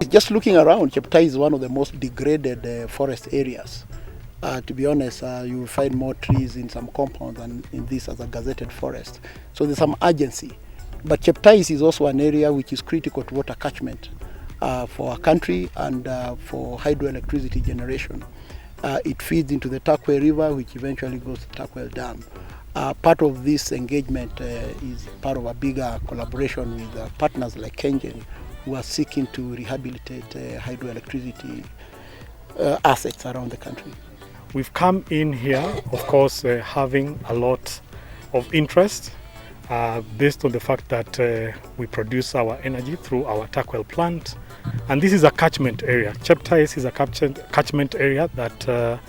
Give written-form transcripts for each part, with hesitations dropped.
Just looking around, Cheptai is one of the most degraded forest areas. To be honest, you will find more trees in some compounds than in this as a gazetted forest. So there's some urgency. But Cheptai is also an area which is critical to water catchment for our country and for hydroelectricity generation. It feeds into the Turkway River, which eventually goes to Turkway Dam. Part of this engagement is part of a bigger collaboration with partners like Kengen, who are seeking to rehabilitate hydroelectricity assets around the country. We've come in here, of course, having a lot of interest based on the fact that we produce our energy through our Turkway plant. And this is a catchment area. Cheptai is a catchment area that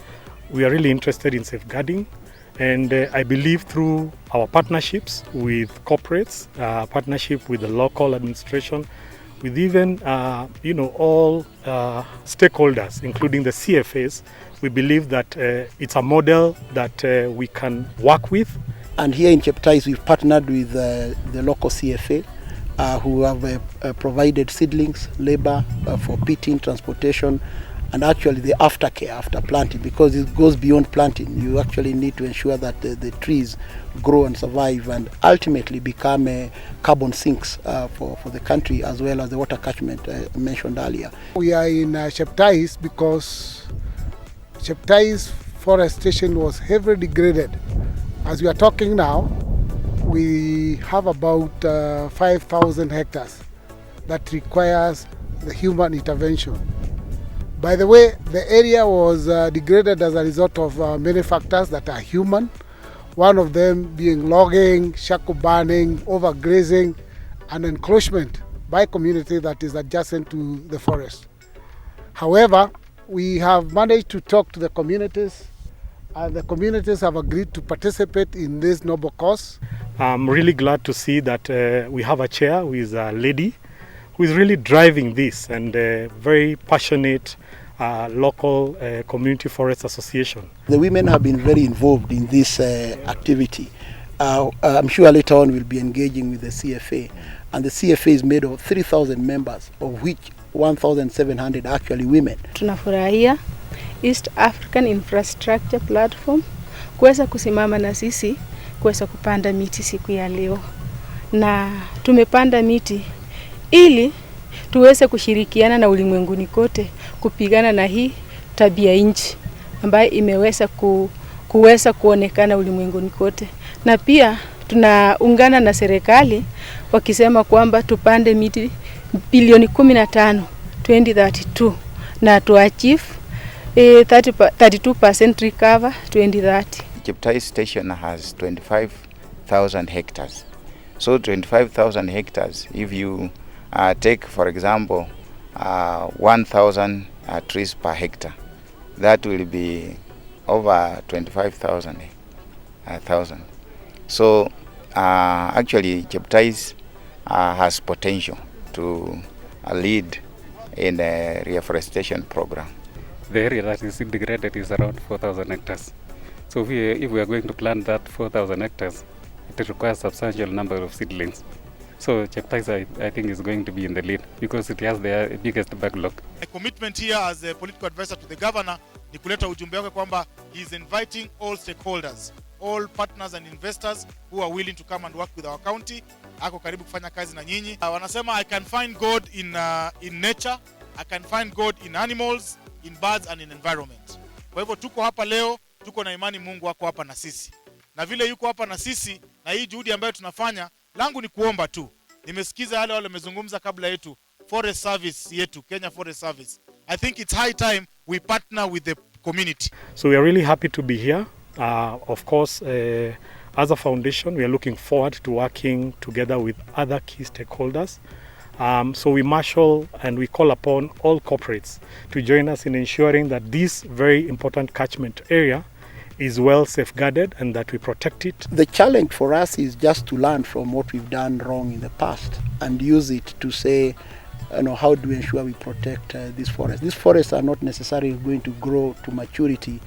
we are really interested in safeguarding. And I believe through our partnerships with corporates, partnership with the local administration, with even all stakeholders, including the CFAs, we believe that it's a model that we can work with. And here in Cheptai, we've partnered with the local CFA, who have provided seedlings, labor for pitting, transportation, and actually the aftercare after planting, because it goes beyond planting. You actually need to ensure that the trees grow and survive and ultimately become carbon sinks for the country, as well as the water catchment mentioned earlier. We are in Cheptai because Cheptai's forestation was heavily degraded. As we are talking now, we have about 5,000 hectares that requires the human intervention. By the way, the area was degraded as a result of many factors that are human. One of them being logging, shackle burning, overgrazing, and encroachment by community that is adjacent to the forest. However, we have managed to talk to the communities, and the communities have agreed to participate in this noble cause. I'm really glad to see that we have a chair who is a lady who is really driving this, and very passionate local community forest association. The women have been very involved in this activity. I'm sure later on we'll be engaging with the CFA, and the CFA is made of 3,000 members, of which 1,700 are actually women. Tunafurahia East African Infrastructure Platform kuweza kusimama na sisi kuweza kupanda miti siku ya leo, na tumepanda miti ili tuweze kushirikiana na ulimwenguni kote kupigana na hii tabia nchi ambayo imeweza kuweza kuonekana ulimwenguni kote. Na pia tunaungana na serikali wakisema kwamba tupande miti bilioni 15 2032 na to achieve 32% recover 2030. Cheptai station has 25,000 hectares. So 25,000 hectares, if you take, for example, 1,000 trees per hectare, that will be over 25,000. So actually Cheptai has potential to lead in a reforestation program. The area that is degraded is around 4,000 hectares. So if we are going to plant that 4,000 hectares, it requires a substantial number of seedlings. So Cheptai, I think, is going to be in the lead because it has the biggest backlog. My commitment here as a political advisor to the governor ni kuleta ujumbe wake kwamba he is inviting all stakeholders, all partners and investors who are willing to come and work with our county. Ako karibu kufanya kazi na nyinyi. Wanasema I can find God in nature, I can find God in animals, in birds and in environment. Kwa hivyo tuko hapa leo, tuko na imani Mungu wako hapa na sisi. Na vile yuko hapa na sisi, na hii juhudi ambayo tunafanya, langu ni kuomba tu. Nimesikiza wale wamezungumza kabla yetu, Forest Service yetu, Kenya Forest Service. I think it's high time we partner with the community. So we are really happy to be here. Of course, as a foundation, we are looking forward to working together with other key stakeholders. So we marshal and we call upon all corporates to join us in ensuring that this very important catchment area is well safeguarded and that we protect it. The challenge for us is just to learn from what we've done wrong in the past and use it to say how do we ensure we protect these forests. These forests are not necessarily going to grow to maturity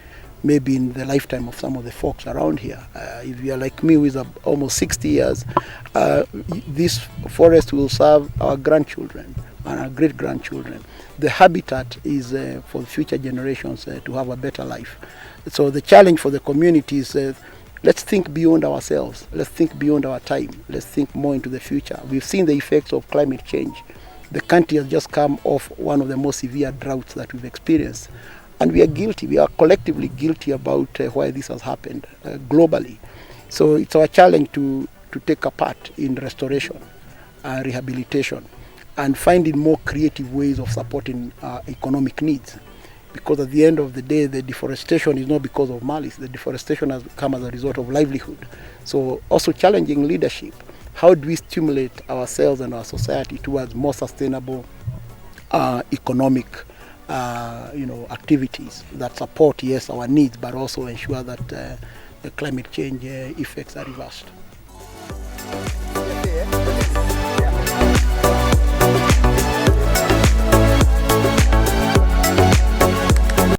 maybe in the lifetime of some of the folks around here. If you are like me, who is almost 60 years, this forest will serve our grandchildren and our great-grandchildren. The habitat is for future generations to have a better life. So the challenge for the community is let's think beyond ourselves. Let's think beyond our time. Let's think more into the future. We've seen the effects of climate change. The country has just come off one of the most severe droughts that we've experienced. And we are guilty. We are collectively guilty about why this has happened globally. So it's our challenge to take a part in restoration, rehabilitation, and finding more creative ways of supporting economic needs. Because at the end of the day, the deforestation is not because of malice. The deforestation has come as a result of livelihood. So also challenging leadership. How do we stimulate ourselves and our society towards more sustainable economic activities that support, yes, our needs, but also ensure that the climate change effects are reversed.